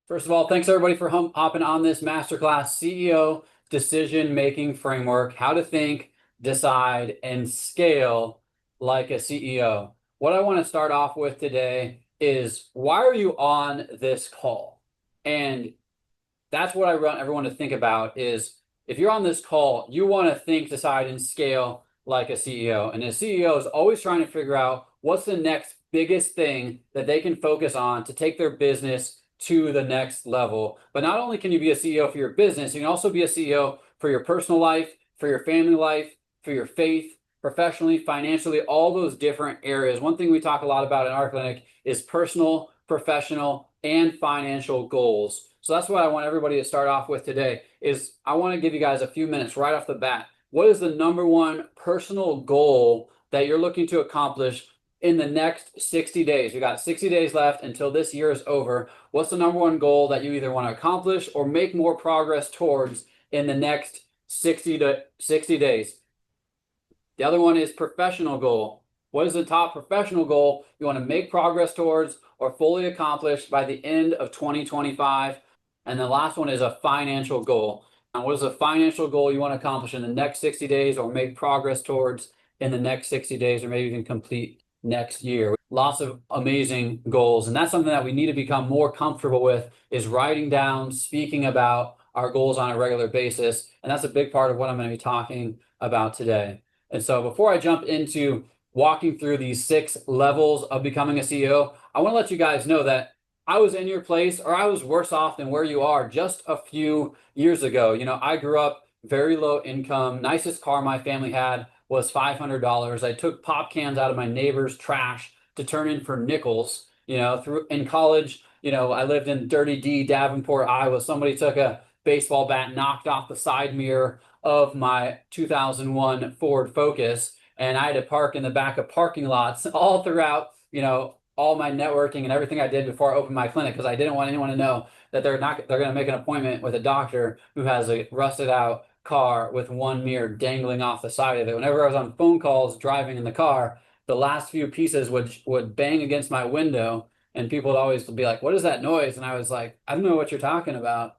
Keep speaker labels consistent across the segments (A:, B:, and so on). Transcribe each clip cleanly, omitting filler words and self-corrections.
A: First of all, thanks everybody for hopping on this masterclass CEO decision-making framework, how to think, decide, and scale like a CEO. What I want to start off with today is why are you on this call? And that's what I want everyone to think about is if you're on this call, you want to think, decide, and scale like a CEO. And a CEO is always trying to figure out what's the next biggest thing that they can focus on to take their business to the next level. But not only can you be a CEO for your business, you can also be a CEO for your personal life, for your family life, for your faith, professionally, financially, all those different areas. One thing we talk a lot about in our clinic is personal, professional, and financial goals. So that's what I want everybody to start off with today is I want to give you guys a few minutes right off the bat. What is the number one personal goal that you're looking to accomplish in the next 60 days? We got 60 days left until this year is over. What's the number one goal that you either want to accomplish or make more progress towards in the next 60 days? The other one is professional goal. What is the top professional goal you want to make progress towards or fully accomplish by the end of 2025? And the last one is a financial goal. And what is a financial goal you want to accomplish in the next 60 days or make progress towards in the next 60 days or maybe even complete next year? Lots of amazing goals. And that's something that we need to become more comfortable with is writing down, speaking about our goals on a regular basis. And that's a big part of what I'm going to be talking about today. And so before I jump into walking through these 6 levels of becoming a CEO, I want to let you guys know that I was in your place or I was worse off than where you are just a few years ago. You know, I grew up very low income. Nicest car my family had was $500. I took pop cans out of my neighbor's trash to turn in for nickels. You know, through in college, you know, I lived in Dirty D, Davenport, Iowa. Somebody took a baseball bat, knocked off the side mirror of my 2001 Ford Focus, and I had to park in the back of parking lots all throughout, you know, all my networking and everything I did before I opened my clinic because I didn't want anyone to know that they're going to make an appointment with a doctor who has a rusted out car with one mirror dangling off the side of it. Whenever I was on phone calls driving in the car, the last few pieces would bang against my window and people would always be like, "What is that noise?" And I was like, "I don't know what you're talking about."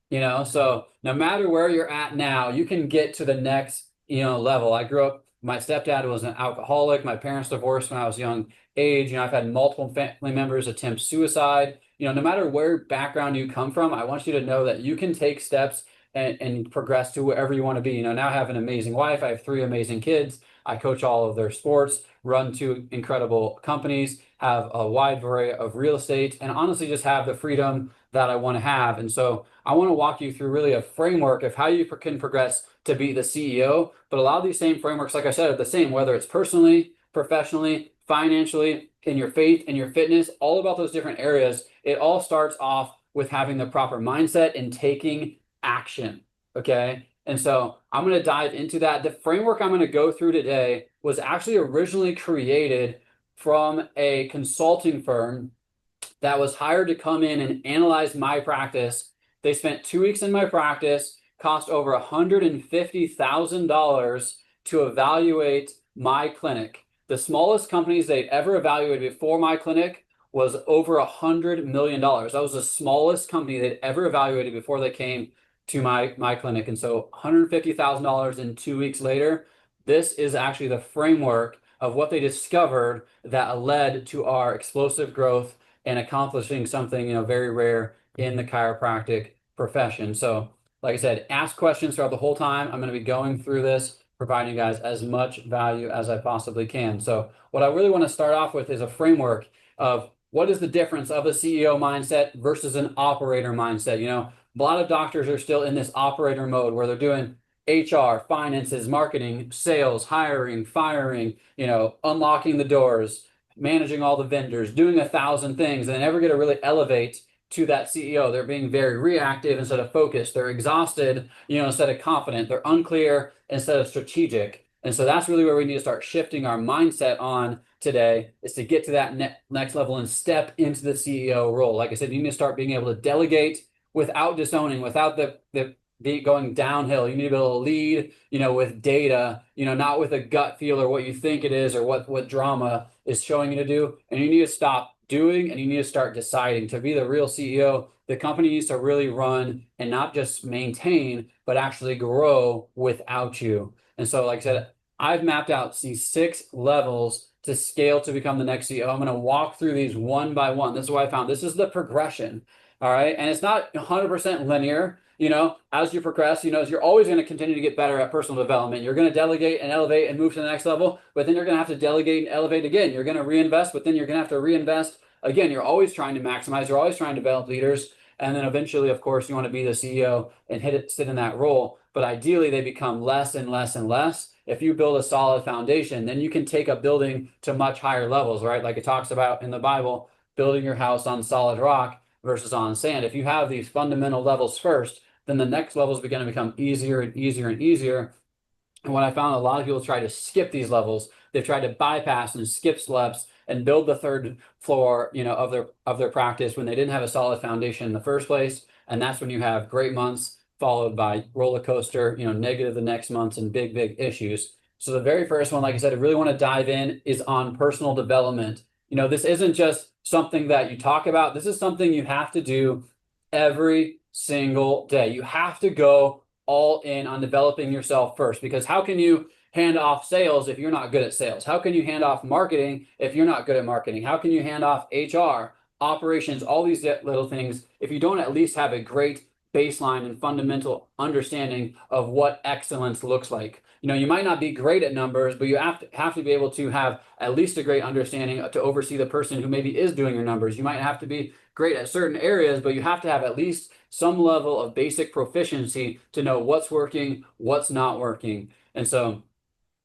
A: You know, so no matter where you're at now, you can get to the next, you know, level. I grew up, my stepdad was an alcoholic. My parents divorced when I was young age. You know, I've had multiple family members attempt suicide. You know, no matter where background you come from, I want you to know that you can take steps and progress to wherever you want to be. You know, now I have an amazing wife. I have 3 amazing kids. I coach all of their sports, run 2 incredible companies, have a wide variety of real estate, and honestly just have the freedom that I want to have. And so I want to walk you through really a framework of how you can progress to be the CEO. But a lot of these same frameworks, like I said, are the same, whether it's personally, professionally, financially, in your faith, in your fitness, all about those different areas. It all starts off with having the proper mindset and taking action. Okay. And so I'm going to dive into that. The framework I'm going to go through today was actually originally created from a consulting firm that was hired to come in and analyze my practice. They spent 2 weeks in my practice, cost over $150,000 to evaluate my clinic. The smallest companies they'd ever evaluated before my clinic was over $100 million. That was the smallest company they'd ever evaluated before they came to my clinic. And so $150,000 in 2 weeks later, this is actually the framework of what they discovered that led to our explosive growth and accomplishing something, you know, very rare in the chiropractic profession. So like I said, ask questions throughout the whole time. I'm going to be going through this, providing you guys as much value as I possibly can. So what I really want to start off with is a framework of what is the difference of a CEO mindset versus an operator mindset. You know, a lot of doctors are still in this operator mode where they're doing HR, finances, marketing, sales, hiring, firing, you know, unlocking the doors, managing all the vendors, doing 1,000 things, and they never get to really elevate to that CEO. They're being very reactive instead of focused. They're exhausted, you know, instead of confident. They're unclear instead of strategic. And so that's really where we need to start shifting our mindset on today, is to get to that next level and step into the CEO role. Like I said, you need to start being able to delegate without disowning, without the going downhill. You need to be able to lead, you know, with data, you know, not with a gut feel or what you think it is or what drama is showing you to do. And you need to stop doing and you need to start deciding. To be the real CEO, the company needs to really run and not just maintain, but actually grow without you. And so, like I said, I've mapped out these 6 levels to scale to become the next CEO. I'm going to walk through these one by one. This is what I found. This is the progression. All right. And it's not 100% linear. As you progress, you're always going to continue to get better at personal development. You're going to delegate and elevate and move to the next level, but then you're going to have to delegate and elevate again. You're going to reinvest, but then you're going to have to reinvest again. You're always trying to maximize. You're always trying to develop leaders. And then eventually, of course, you want to be the CEO and sit in that role. But ideally, they become less and less and less. If you build a solid foundation, then you can take a building to much higher levels, right? Like it talks about in the Bible, building your house on solid rock versus on sand. If you have these fundamental levels first, then the next levels begin to become easier and easier and easier. And what I found, a lot of people try to skip these levels. They've tried to bypass and skip steps and build the third floor, of their practice when they didn't have a solid foundation in the first place. And that's when you have great months followed by roller coaster, negative the next months and big, big issues. So the very first one, like I said, I really want to dive in is on personal development. This isn't just something that you talk about. This is something you have to do every single day. You have to go all in on developing yourself first, because how can you hand off sales if you're not good at sales? How can you hand off marketing if you're not good at marketing? How can you hand off HR, operations, all these little things if you don't at least have a great baseline and fundamental understanding of what excellence looks like? You might not be great at numbers, but you have to be able to have at least a great understanding to oversee the person who maybe is doing your numbers. You might have to be great at certain areas, but you have to have at least some level of basic proficiency to know what's working, what's not working. And so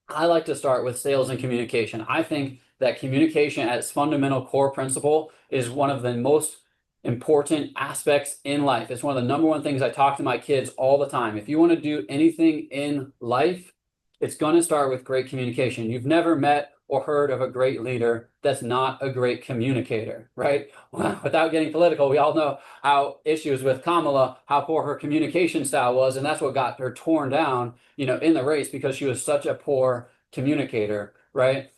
A: I like to start with sales and communication. I think that communication at its fundamental core principle is one of the most important aspects in life. It's one of the number one things I talk to my kids all the time. If you want to do anything in life, it's going to start with great communication. You've never met or heard of a great leader that's not a great communicator, right? Well, without getting political, we all know how issues with Kamala, how poor her communication style was, and that's what got her torn down, in the race, because she was such a poor communicator, right?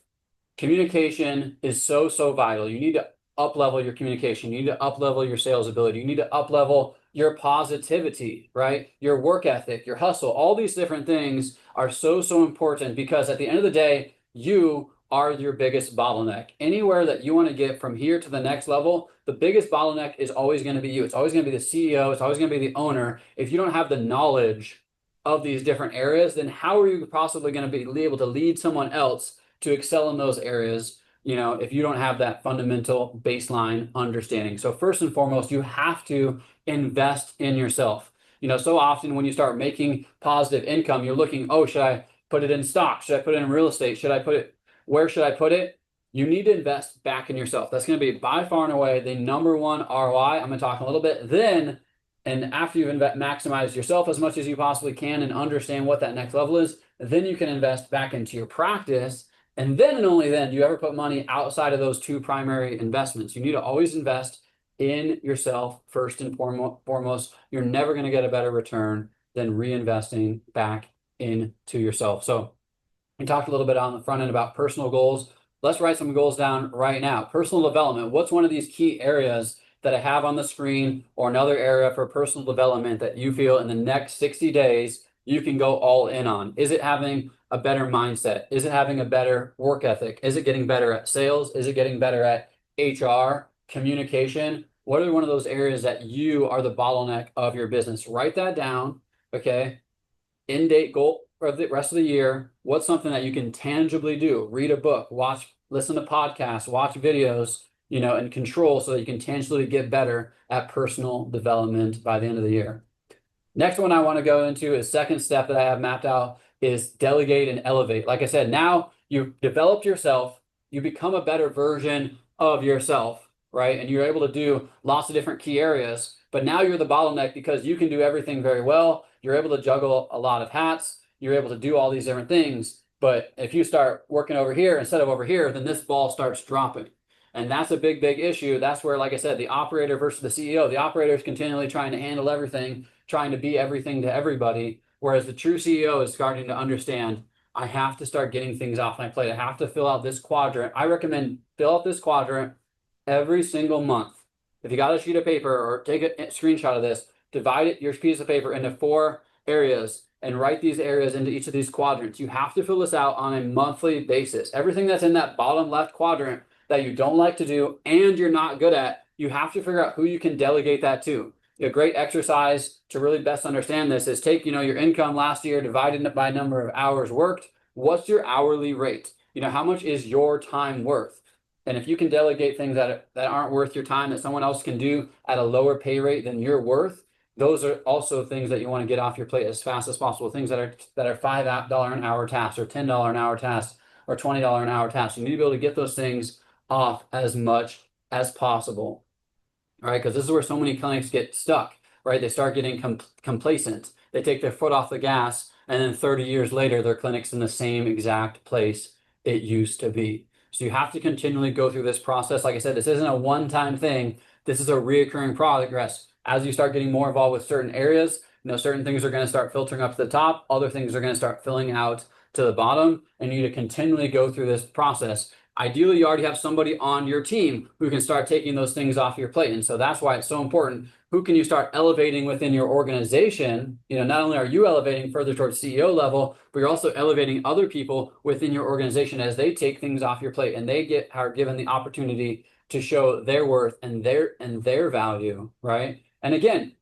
A: Communication is so, so vital. You need to up-level your communication. You need to up-level your sales ability. You need to up-level your positivity, right? Your work ethic, your hustle, all these different things are so, so important, because at the end of the day, you are your biggest bottleneck. Anywhere that you want to get from here to the next level, the biggest bottleneck is always going to be you. It's always going to be the CEO. It's always going to be the owner. If you don't have the knowledge of these different areas, then how are you possibly going to be able to lead someone else to excel in those areas, if you don't have that fundamental baseline understanding? So first and foremost, you have to invest in yourself. So often when you start making positive income, you're looking, oh, should I put it in stock? Should I put it in real estate? Where should I put it? You need to invest back in yourself. That's going to be by far and away the number one ROI. I'm going to talk a little bit then. And after you've maximized yourself as much as you possibly can and understand what that next level is, then you can invest back into your practice. And then and only then do you ever put money outside of those 2 primary investments. You need to always invest in yourself first and foremost. You're never going to get a better return than reinvesting back into yourself. So we talked a little bit on the front end about personal goals. Let's write some goals down right now. Personal development. What's one of these key areas that I have on the screen, or another area for personal development that you feel in the next 60 days you can go all in on? Is it having a better mindset? Is it having a better work ethic? Is it getting better at sales? Is it getting better at HR, communication? What are one of those areas that you are the bottleneck of your business? Write that down, okay? End date goal for the rest of the year. What's something that you can tangibly do? Read a book, listen to podcasts, watch videos, and control, so that you can tangibly get better at personal development by the end of the year. Next one I want to go into is second step that I have mapped out is delegate and elevate. Like I said, now you've developed yourself, you become a better version of yourself, right? And you're able to do lots of different key areas, but now you're the bottleneck because you can do everything very well. You're able to juggle a lot of hats. You're able to do all these different things. But if you start working over here instead of over here, then this ball starts dropping. And that's a big, big issue. That's where, like I said, the operator versus the CEO, the operator is continually trying to handle everything, trying to be everything to everybody. Whereas the true CEO is starting to understand, I have to start getting things off my plate. I have to fill out this quadrant. I recommend fill out this quadrant, every single month. If you got a sheet of paper, or take a screenshot of this, divide your piece of paper into 4 areas and write these areas into each of these quadrants. You have to fill this out on a monthly basis. Everything that's in that bottom left quadrant that you don't like to do and you're not good at, you have to figure out who you can delegate that to. A great exercise to really best understand this is take, your income last year, divided it by number of hours worked. What's your hourly rate? How much is your time worth? And if you can delegate things that aren't worth your time, that someone else can do at a lower pay rate than you're worth, those are also things that you want to get off your plate as fast as possible. Things that are $5 an hour tasks, or $10 an hour tasks, or $20 an hour tasks. You need to be able to get those things off as much as possible. All right, because this is where so many clients get stuck, right? They start getting complacent. They take their foot off the gas, and then 30 years later, their clinic's in the same exact place it used to be. So you have to continually go through this process. Like I said, this isn't a one-time thing. This is a reoccurring progress. As you start getting more involved with certain areas, certain things are going to start filtering up to the top. Other things are going to start filling out to the bottom, and you need to continually go through this process. Ideally, you already have somebody on your team who can start taking those things off your plate. And so that's why it's so important. Who can you start elevating within your organization? Not only are you elevating further towards CEO level, but you're also elevating other people within your organization as they take things off your plate and they are given the opportunity to show their worth and their value, right? And again,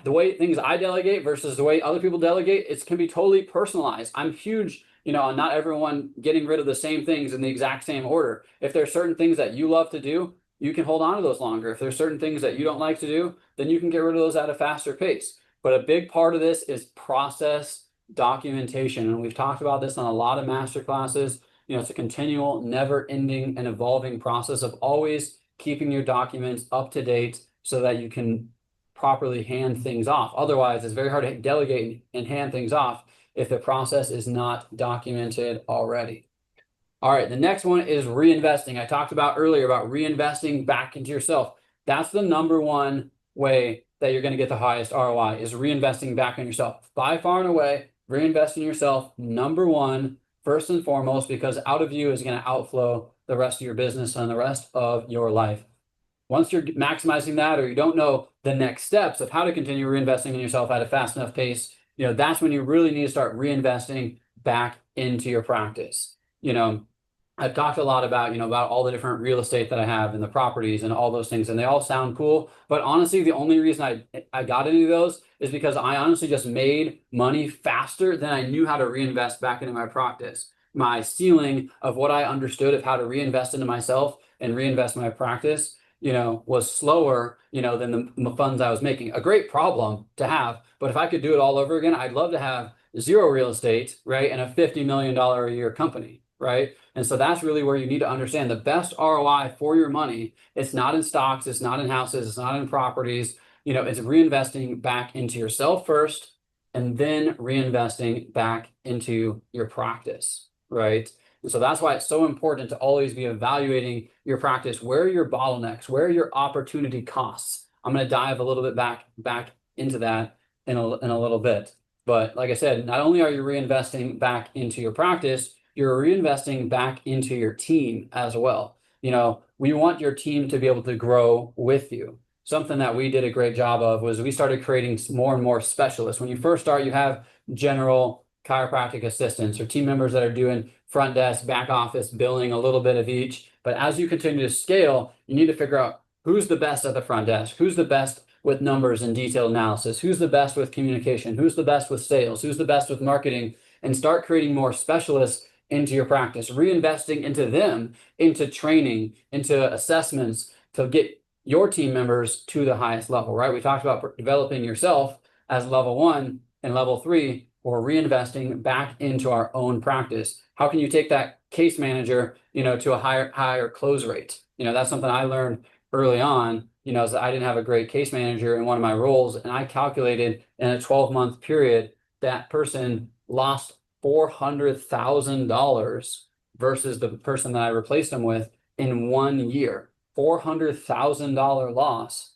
A: the way things I delegate versus the way other people delegate, it can be totally personalized. I'm huge, on not everyone getting rid of the same things in the exact same order. If there's certain things that you love to do, you can hold on to those longer. If there's certain things that you don't like to do, then you can get rid of those at a faster pace. But a big part of this is process documentation. And we've talked about this on a lot of master classes. It's a continual, never-ending and evolving process of always keeping your documents up to date so that you can properly hand things off. Otherwise, it's very hard to delegate and hand things off if the process is not documented already. All right, the next one is reinvesting. I talked about earlier about reinvesting back into yourself. That's the number one way that you're going to get the highest ROI, is reinvesting back in yourself. By far and away, reinvest in yourself, number one, first and foremost, because out of you is going to outflow the rest of your business and the rest of your life. Once you're maximizing that, or you don't know the next steps of how to continue reinvesting in yourself at a fast enough pace, that's when you really need to start reinvesting back into your practice. I've talked a lot about, about all the different real estate that I have and the properties and all those things, and they all sound cool. But honestly, the only reason I got into those is because I honestly just made money faster than I knew how to reinvest back into my practice. My ceiling of what I understood of how to reinvest into myself and reinvest in my practice, was slower, than the funds I was making. A great problem to have, but if I could do it all over again, I'd love to have zero real estate, right, and a $50 million a year company, right? And so that's really where you need to understand the best ROI for your money. It's not in stocks, it's not in houses, it's not in properties. It's reinvesting back into yourself first, and then reinvesting back into your practice, right? And so that's why it's so important to always be evaluating your practice. Where are your bottlenecks? Where are your opportunity costs? I'm going to dive a little bit back into that in a little bit. But like I said, not only are you reinvesting back into your practice, you're reinvesting back into your team as well. We want your team to be able to grow with you. Something that we did a great job of was we started creating more and more specialists. When you first start, you have general chiropractic assistants or team members that are doing front desk, back office, billing, a little bit of each. But as you continue to scale, you need to figure out who's the best at the front desk, who's the best with numbers and detailed analysis, who's the best with communication, who's the best with sales, who's the best with marketing, and start creating more specialists into your practice, reinvesting into them, into training, into assessments to get your team members to the highest level, right? We talked about developing yourself as level 1 and level 3, or reinvesting back into our own practice. How can you take that case manager, to a higher close rate? That's something I learned early on, is that I didn't have a great case manager in one of my roles. And I calculated in a 12-month period, that person lost $400,000 versus the person that I replaced them with in 1 year. $400,000 loss,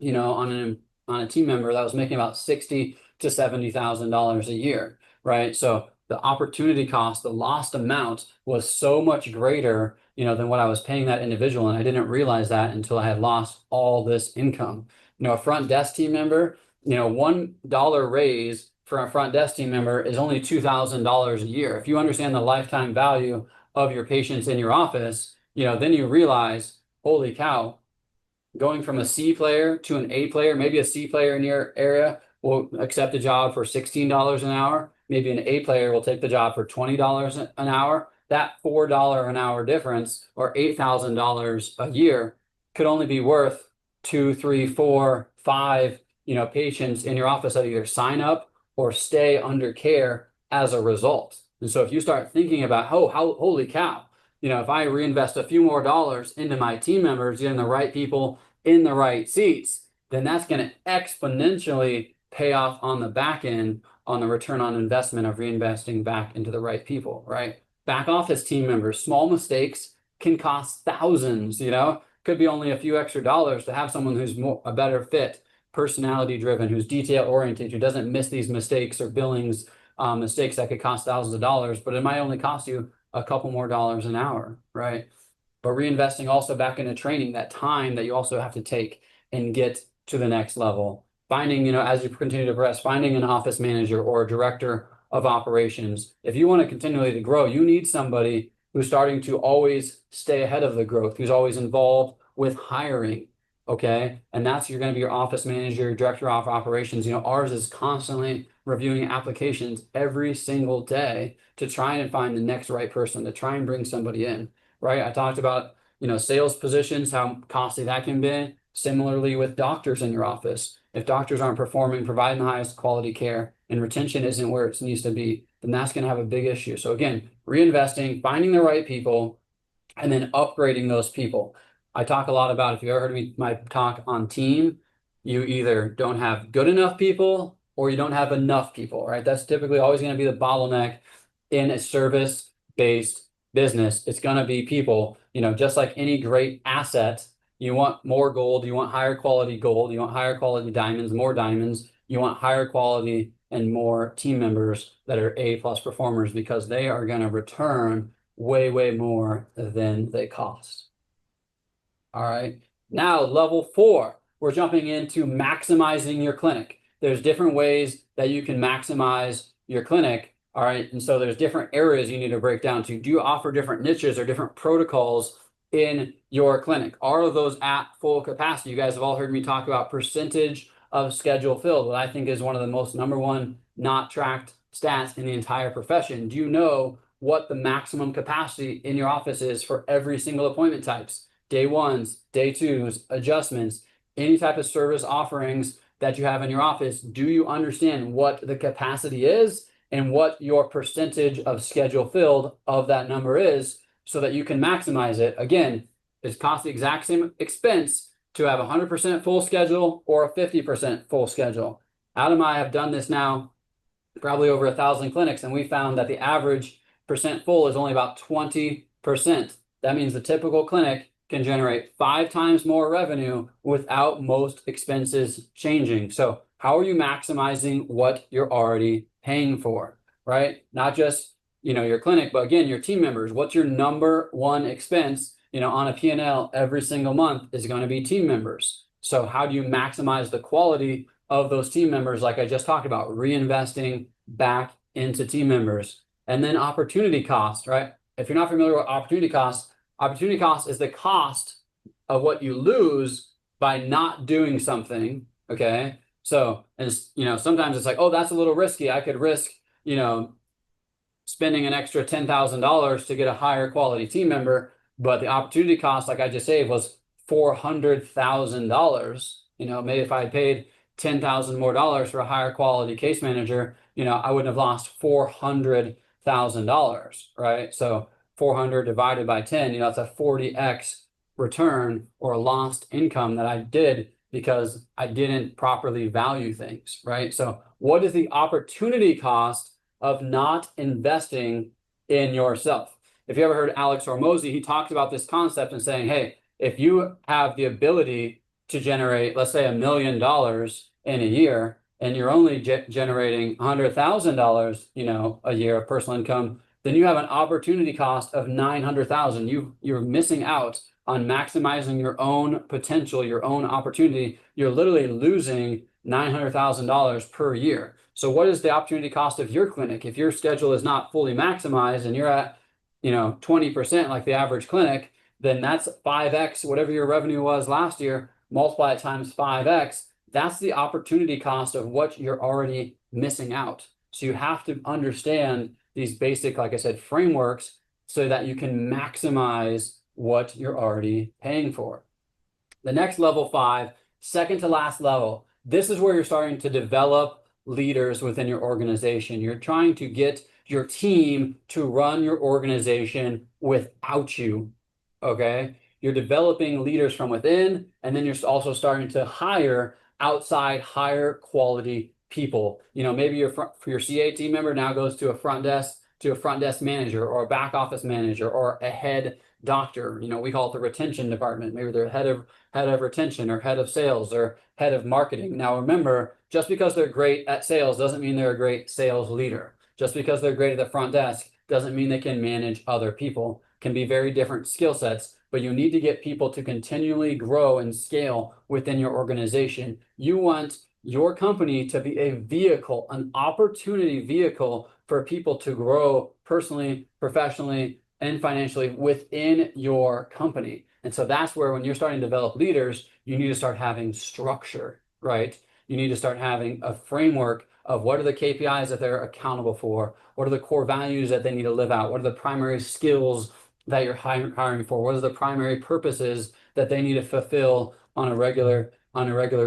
A: on a team member that was making about $60,000 to $70,000 a year, right? So the opportunity cost, the lost amount was so much greater than what I was paying that individual. And I didn't realize that until I had lost all this income. A front desk team member, $1 raise for a front desk team member is only $2,000 a year. If you understand the lifetime value of your patients in your office, then you realize, holy cow, going from a C player to an A player, maybe a C player in your area will accept a job for $16 an hour. Maybe an A player will take the job for $20 an hour. That $4 an hour difference, or $8,000 a year, could only be worth 2, 3, 4, 5, patients in your office that either sign up or stay under care as a result. And so if you start thinking about, holy cow, if I reinvest a few more dollars into my team members, getting the right people in the right seats, then that's going to exponentially pay off on the back end on the return on investment of reinvesting back into the right people, right? Back office team members, small mistakes can cost thousands, could be only a few extra dollars to have someone who's a better fit, personality driven, who's detail oriented, who doesn't miss these mistakes or billings mistakes that could cost thousands of dollars, but it might only cost you a couple more dollars an hour, right? But reinvesting also back into training, that time that you also have to take and get to the next level. Finding, as you continue to progress, finding an office manager or a director of operations. If you want to continually to grow, you need somebody who's starting to always stay ahead of the growth, who's always involved with hiring, okay? And you're going to be your office manager, director of operations. Ours is constantly reviewing applications every single day to try and find the next right person, to try and bring somebody in, right? I talked about, sales positions, how costly that can be. Similarly with doctors in your office. If doctors aren't performing, providing the highest quality care, and retention isn't where it needs to be, then that's going to have a big issue. So again, reinvesting, finding the right people, and then upgrading those people. I talk a lot about, if you ever heard my talk on team, you either don't have good enough people or you don't have enough people, right? That's typically always going to be the bottleneck in a service-based business. It's going to be people, just like any great asset. You want more gold, you want higher quality gold, you want higher quality diamonds, more diamonds, you want higher quality and more team members that are A+ performers, because they are going to return way, way more than they cost. All right. Now, level 4, we're jumping into maximizing your clinic. There's different ways that you can maximize your clinic. All right. And so there's different areas you need to break down to. Do you offer different niches or different protocols in your clinic? Are those at full capacity? You guys have all heard me talk about percentage of schedule filled, what I think is one of the most #1 not tracked stats in the entire profession. Do you know what the maximum capacity in your office is for every single appointment types? Day 1s, day 2s, adjustments, any type of service offerings that you have in your office. Do you understand what the capacity is and what your percentage of schedule filled of that number is, so that you can maximize it? Again, it costs the exact same expense to have 100% full schedule or a 50% full schedule. Adam and I have done this now probably over 1,000 clinics, and we found that the average percent full is only about 20%. That means the typical clinic can generate 5 times more revenue without most expenses changing. So how are you maximizing what you're already paying for, right? Not just, your clinic, but again, your team members. What's your #1 expense, on a P&L every single month is going to be team members. So how do you maximize the quality of those team members? Like I just talked about, reinvesting back into team members. And then opportunity cost, right? If you're not familiar with opportunity cost is the cost of what you lose by not doing something, okay? So, and sometimes it's like, oh, that's a little risky. I could risk, spending an extra $10,000 to get a higher quality team member, but the opportunity cost, like I just said, was $400,000. Maybe if I had paid $10,000 more for a higher quality case manager, I wouldn't have lost $400,000, right? So 400 divided by 10, that's a 40x return or lost income that I did because I didn't properly value things, right? So what is the opportunity cost of not investing in yourself? If you ever heard Alex Hormozy, he talked about this concept and saying, hey, if you have the ability to generate, let's say $1 million in a year, and you're only generating $100,000, a year of personal income, then you have an opportunity cost of 900,000. You're missing out on maximizing your own potential, your own opportunity. You're literally losing $900,000 per year. So what is the opportunity cost of your clinic? If your schedule is not fully maximized and you're at, 20% like the average clinic, then that's 5x whatever your revenue was last year, multiply it times 5x. That's the opportunity cost of what you're already missing out. So you have to understand these basic, like I said, frameworks so that you can maximize what you're already paying for. The next level 5, second to last level, this is where you're starting to develop leaders within your organization. You're trying to get your team to run your organization without you, okay? You're developing leaders from within, and then you're also starting to hire outside, higher quality people. Maybe your CA team member now goes to a front desk manager or a back office manager or a head doctor. We call it the retention department. Maybe they're head of retention or head of sales or head of marketing. Now remember, just because they're great at sales doesn't mean they're a great sales leader. Just because they're great at the front desk doesn't mean they can manage other people. Can be very different skill sets, but you need to get people to continually grow and scale within your organization. You want your company to be a vehicle, an opportunity vehicle for people to grow personally, professionally, and financially within your company. And so that's where, when you're starting to develop leaders, you need to start having structure, right? You need to start having a framework of what are the KPIs that they're accountable for, what are the core values that they need to live out, what are the primary skills that you're hiring for, what are the primary purposes that they need to fulfill on a regular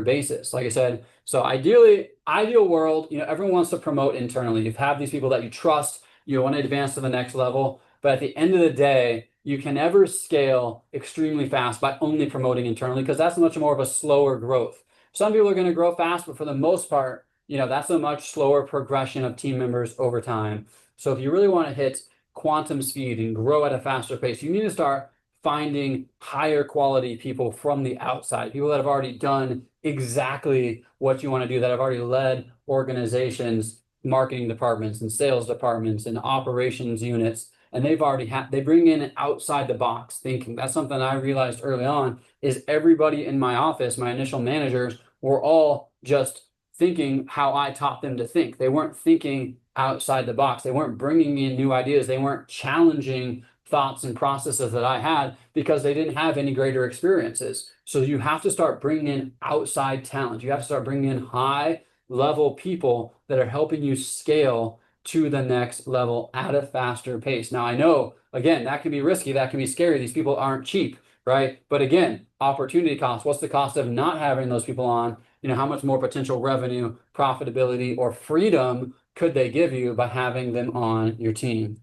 A: basis. Like I said, so ideal world, everyone wants to promote internally. You have these people that you trust, you want to advance to the next level, but at the end of the day, you can never scale extremely fast by only promoting internally, because that's much more of a slower growth. Some people are going to grow fast, but for the most part, that's a much slower progression of team members over time. So if you really want to hit quantum speed and grow at a faster pace, you need to start finding higher quality people from the outside, people that have already done exactly what you want to do, that have already led organizations, marketing departments and sales departments and operations units. And they bring in outside the box thinking. That's something I realized early on, is everybody in my office, my initial managers, were all just thinking how I taught them to think. They weren't thinking outside the box. They weren't bringing in new ideas. They weren't challenging thoughts and processes that I had, because they didn't have any greater experiences. So you have to start bringing in outside talent. You have to start bringing in high level people that are helping you scale to the next level at a faster pace. Now, I know, again, that can be risky, that can be scary. These people aren't cheap, right? But again, opportunity cost. What's the cost of not having those people on? How much more potential revenue, profitability, or freedom could they give you by having them on your team?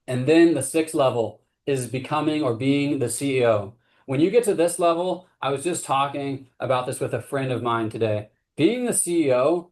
A: And then the 6th level is becoming or being the CEO. When you get to this level, I was just talking about this with a friend of mine today. Being the CEO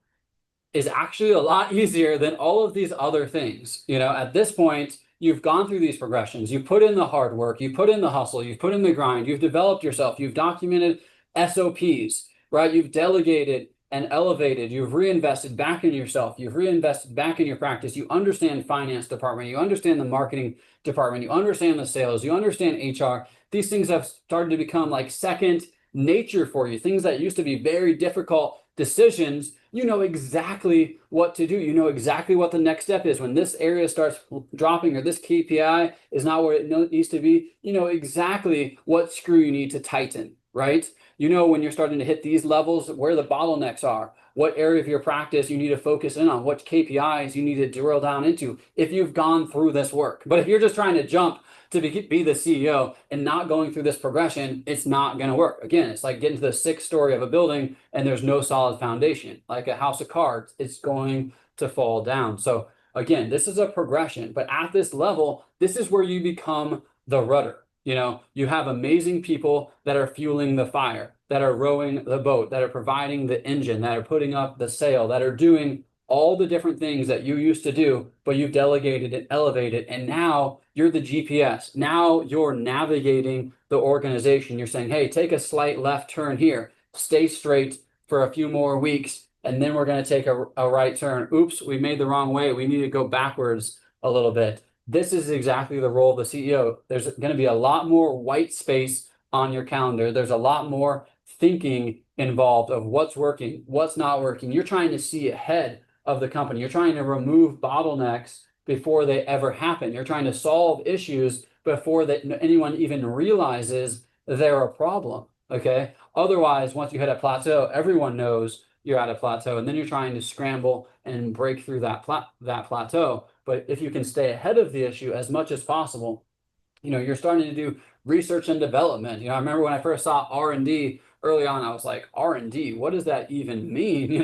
A: is actually a lot easier than all of these other things. At this point, you've gone through these progressions. You've put in the hard work. You've put in the hustle. You've put in the grind. You've developed yourself. You've documented SOPs, right? You've delegated and elevated. You've reinvested back in yourself. You've reinvested back in your practice. You understand finance department. You understand the marketing department. You understand the sales. You understand HR. These things have started to become like second nature for you. Things that used to be very difficult decisions, you know exactly what to do. You know exactly what the next step is. When this area starts dropping or this KPI is not where it needs to be, you know exactly what screw you need to tighten, right? When you're starting to hit these levels, where the bottlenecks are, what area of your practice you need to focus in on, what KPIs you need to drill down into if you've gone through this work. But if you're just trying to jump to be the CEO and not going through this progression, it's not going to work. Again, it's like getting to the 6th story of a building and there's no solid foundation. Like a house of cards, it's going to fall down. So again, this is a progression, but at this level, this is where you become the rudder. You have amazing people that are fueling the fire, that are rowing the boat, that are providing the engine, that are putting up the sail, that are doing all the different things that you used to do, but you've delegated and elevated, and now you're the GPS. Now you're navigating the organization. You're saying, hey, take a slight left turn here, stay straight for a few more weeks, and then we're going to take a right turn. Oops, we made the wrong way. We need to go backwards a little bit. This is exactly the role of the CEO. There's going to be a lot more white space on your calendar. There's a lot more thinking involved of what's working, what's not working. You're trying to see ahead of the company. You're trying to remove bottlenecks before they ever happen. You're trying to solve issues before that anyone even realizes they're a problem. Okay. Otherwise, once you hit a plateau, everyone knows you're at a plateau, and then you're trying to scramble and break through that plateau. But if you can stay ahead of the issue as much as possible, you're starting to do research and development. I remember when I first saw R&D early on, I was like, R&D, what does that even mean?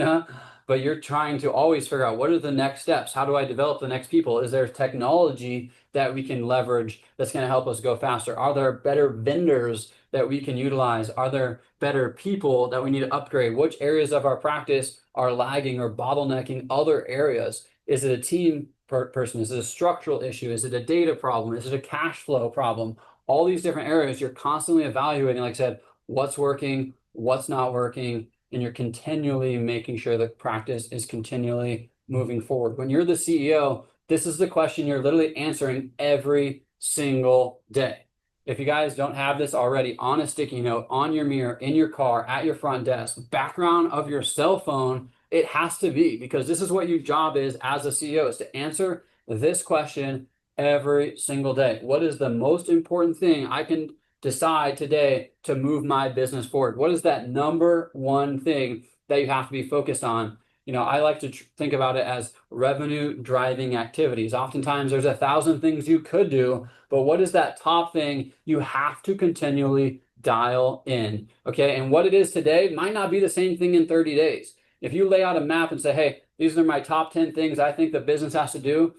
A: But you're trying to always figure out, what are the next steps? How do I develop the next people? Is there technology that we can leverage that's going to help us go faster? Are there better vendors that we can utilize? Are there better people that we need to upgrade? Which areas of our practice are lagging or bottlenecking other areas? Is it a team person? Is it a structural issue? Is it a data problem? Is it a cash flow problem? All these different areas you're constantly evaluating, like I said, what's working, what's not working, and you're continually making sure that practice is continually moving forward. When you're the CEO, this is the question you're literally answering every single day. If you guys don't have this already, on a sticky note, on your mirror, in your car, at your front desk, background of your cell phone, it has to be, because this is what your job is as a CEO, is to answer this question every single day. What is the most important thing I can decide today to move my business forward? What is that number one thing that you have to be focused on? I like to think about it as revenue driving activities. Oftentimes there's 1,000 things you could do, but what is that top thing you have to continually dial in? Okay. And what it is today might not be the same thing in 30 days. If you lay out a map and say, hey, these are my top 10 things I think the business has to do,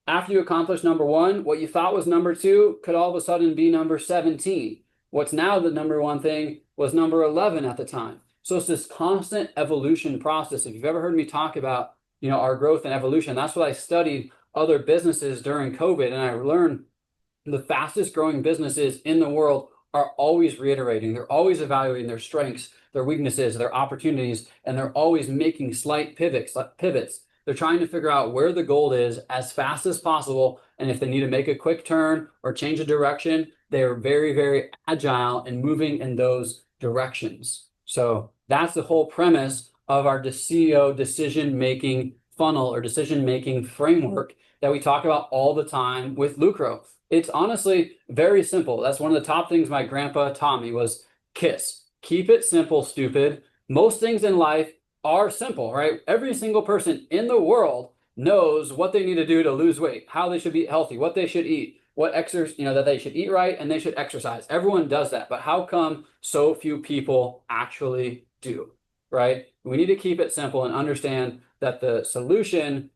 A: after you accomplish number one, what you thought was number two could all of a sudden be number 17. What's now the number one thing was number 11 at the time. So it's this constant evolution process. If you've ever heard me talk about, our growth and evolution, that's what I studied other businesses during COVID. And I learned the fastest growing businesses in the world are always reiterating. They're always evaluating their strengths, their weaknesses, their opportunities, and they're always making slight pivots. They're trying to figure out where the goal is as fast as possible. And if they need to make a quick turn or change a direction, they're very, very agile in moving in those directions. So that's the whole premise of our CEO decision-making funnel or decision-making framework that we talk about all the time with Lucro. It's honestly very simple. That's one of the top things my grandpa taught me was KISS. Keep it simple, stupid. Most things in life are simple, right? Every single person in the world knows what they need to do to lose weight, how they should be healthy, what they should eat, what exercise, that they should eat right and they should exercise. Everyone does that, but how come so few people actually do, right? We need to keep it simple and understand that the solution,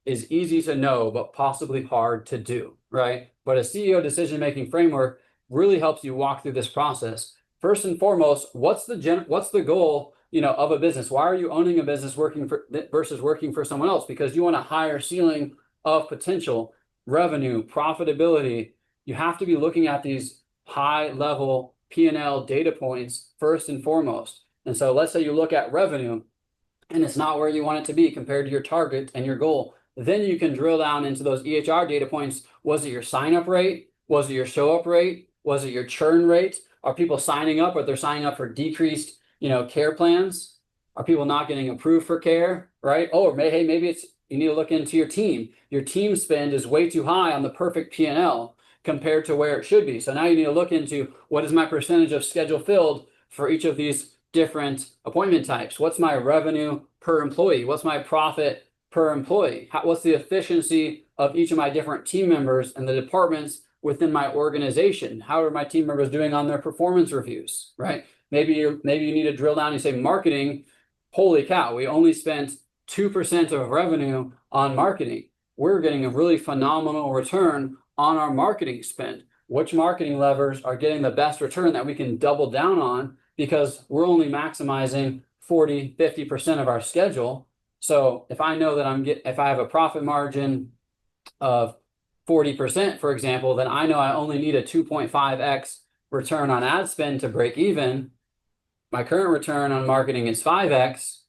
A: is easy to know, but possibly hard to do, right? But a CEO decision-making framework really helps you walk through this process. First and foremost, what's the goal, of a business? Why are you owning a business versus working for someone else? Because you want a higher ceiling of potential, revenue, profitability. You have to be looking at these high-level P&L data points first and foremost. And so let's say you look at revenue and it's not where you want it to be compared to your target and your goal. Then you can drill down into those EHR data points. Was it your sign-up rate? Was it your show-up rate? Was it your churn rate? Are people signing up, or they're signing up for decreased, care plans? Are people not getting approved for care, right? Oh, hey, maybe you need to look into your team. Your team spend is way too high on the perfect P&L compared to where it should be. So now you need to look into, what is my percentage of schedule filled for each of these different appointment types? What's my revenue per employee? What's my profit per employee? What's the efficiency of each of my different team members and the departments within my organization? How are my team members doing on their performance reviews, right? Maybe you need to drill down and say marketing. Holy cow, we only spent 2% of revenue on marketing. We're getting a really phenomenal return on our marketing spend. Which marketing levers are getting the best return that we can double down on, because we're only maximizing 40, 50% of our schedule. So if I know that if I have a profit margin of 40%, for example, then I know I only need a 2.5x return on ad spend to break even. My current return on marketing is 5x,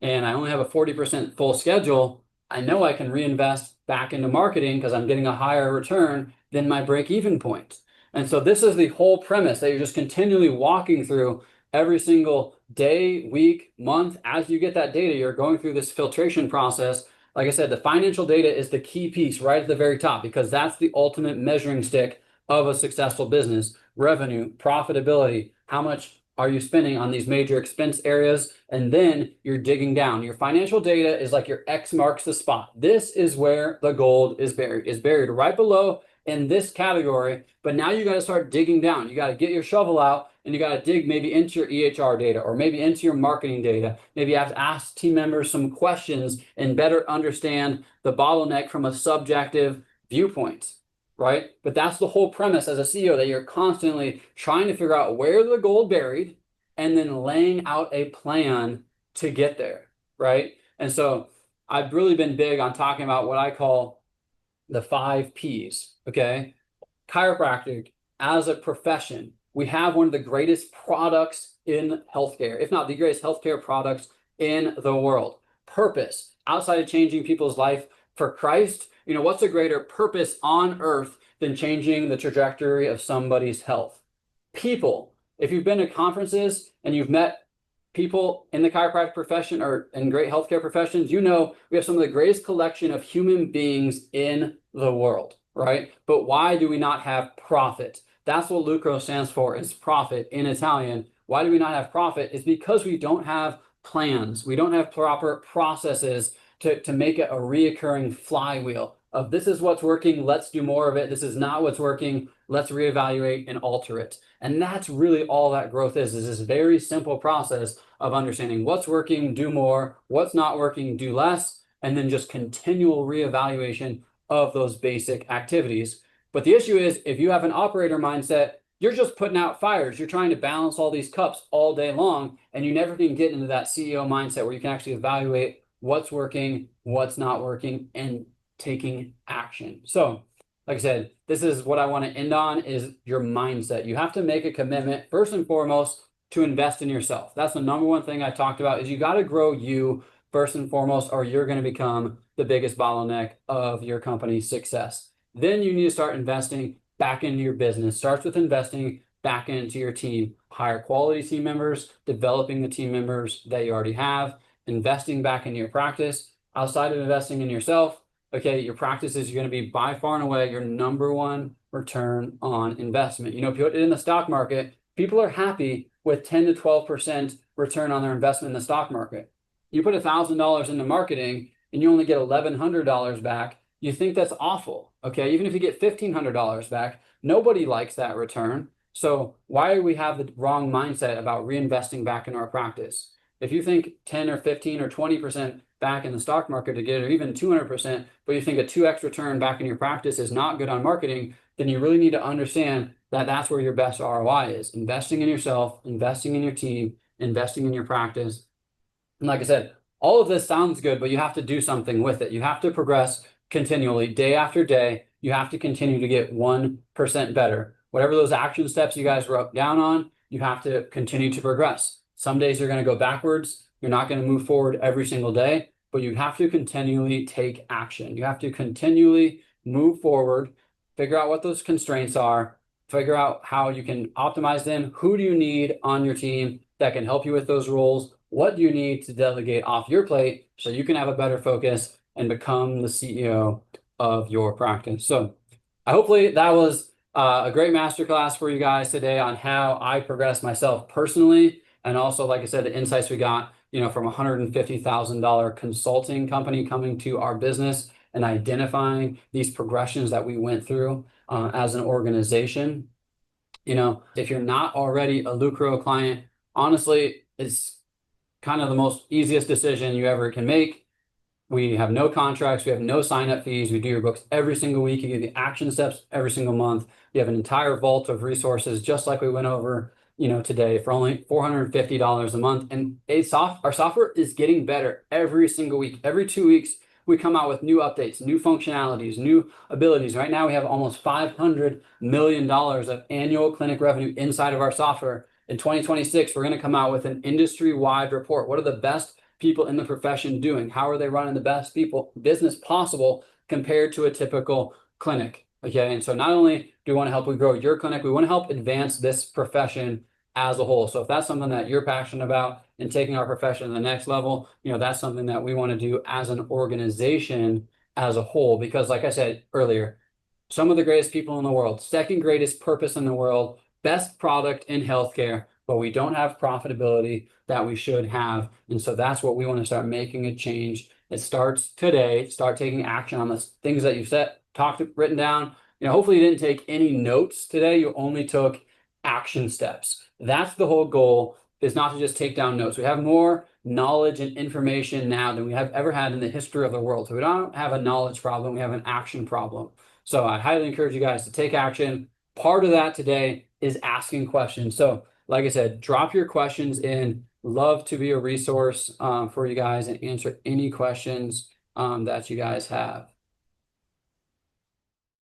A: and I only have a 40% full schedule. I know I can reinvest back into marketing because I'm getting a higher return than my break-even point. And so this is the whole premise that you're just continually walking through every single day, week, month. As you get that data, you're going through this filtration process. Like I said, the financial data is the key piece right at the very top because that's the ultimate measuring stick of a successful business. Revenue, profitability, how much are you spending on these major expense areas? And then you're digging down. Your financial data is like your X marks the spot. This is where the gold is buried. It's buried right below in this category, but now you got to start digging down. You got to get your shovel out and you got to dig maybe into your EHR data or maybe into your marketing data. Maybe you have to ask team members some questions and better understand the bottleneck from a subjective viewpoint, right? But that's the whole premise as a CEO, that you're constantly trying to figure out where the gold buried and then laying out a plan to get there, right? And so I've really been big on talking about what I call the 5 Ps, okay? Chiropractic as a profession, we have one of the greatest products in healthcare, if not the greatest healthcare products in the world. Purpose, outside of changing people's life for Christ, you know, what's a greater purpose on earth than changing the trajectory of somebody's health? People, if you've been to conferences and you've met people in the chiropractic profession or in great healthcare professions, you know we have some of the greatest collection of human beings in the world, right? But why do we not have profit? That's what Lucro stands for, is profit in Italian. Why do we not have profit? It's because we don't have plans. We don't have proper processes to make it a reoccurring flywheel of this is what's working, let's do more of it. This is not what's working, let's reevaluate and alter it. And that's really all that growth is this very simple process of understanding what's working, do more, what's not working, do less, and then just continual reevaluation of those basic activities. But the issue is, if you have an operator mindset, you're just putting out fires. You're trying to balance all these cups all day long, and you never can get into that CEO mindset where you can actually evaluate what's working, what's not working, and taking action. So, like I said, this is what I want to end on, is your mindset. You have to make a commitment, first and foremost, to invest in yourself. That's the number one thing I talked about, is you got to grow you first and foremost, or you're going to become the biggest bottleneck of your company's success. Then you need to start investing back into your business. Starts with investing back into your team. Hire quality team members, developing the team members that you already have, investing back into your practice. Outside of investing in yourself, okay, your practice is going to be by far and away your number one return on investment. You know, if you put it in the stock market, people are happy with 10 to 12% return on their investment in the stock market. You put $1,000 into marketing and you only get $1,100 back, you think that's awful, okay? Even if you get $1,500 back, nobody likes that return. So why do we have the wrong mindset about reinvesting back in our practice? If you think 10 or 15 or 20% back in the stock market to get, or even 200%, but you think a 2x return back in your practice is not good on marketing, then you really need to understand that that's where your best ROI is. Investing in yourself, investing in your team, investing in your practice. And like I said, all of this sounds good, but you have to do something with it. You have to progress continually, day after day. You have to continue to get 1% better. Whatever those action steps you guys wrote down on, you have to continue to progress. Some days you're going to go backwards. You're not going to move forward every single day, but you have to continually take action. You have to continually move forward, figure out what those constraints are, figure out how you can optimize them. Who do you need on your team that can help you with those roles? What do you need to delegate off your plate so you can have a better focus and become the CEO of your practice? So hopefully that was a great masterclass for you guys today on how I progress myself personally. And also, like I said, the insights we got, you know, from a $150,000 consulting company coming to our business and identifying these progressions that we went through as an organization. You know, if you're not already a Lucro client, honestly, it's kind of the most easiest decision you ever can make. We have no contracts. We have no sign-up fees. We do your books every single week. You get the action steps every single month. You have an entire vault of resources, just like we went over, you know, today, for only $450 a month. And our software is getting better every single week. Every 2 weeks, we come out with new updates, new functionalities, new abilities. Right now, we have almost $500 million of annual clinic revenue inside of our software. In 2026, we're going to come out with an industry-wide report. What are the best people in the profession doing? How are they running the best business possible compared to a typical clinic. Okay. And so not only do we want to help you grow your clinic, we want to help advance this profession as a whole. So if that's something that you're passionate about and taking our profession to the next level, that's something that we want to do as an organization as a whole. Because like I said earlier, some of the greatest people in the world, second greatest purpose in the world, best product in healthcare, but we don't have profitability that we should have. And so that's what we want to start making a change. It starts today. Start taking action on the things that you've written down. Hopefully you didn't take any notes today. You only took action steps. That's the whole goal, is not to just take down notes. We have more knowledge and information now than we have ever had in the history of the world. So we don't have a knowledge problem, we have an action problem. So I highly encourage you guys to take action. Part of that today is asking questions. So like I said, drop your questions in. Love to be a resource for you guys and answer any questions that you guys have.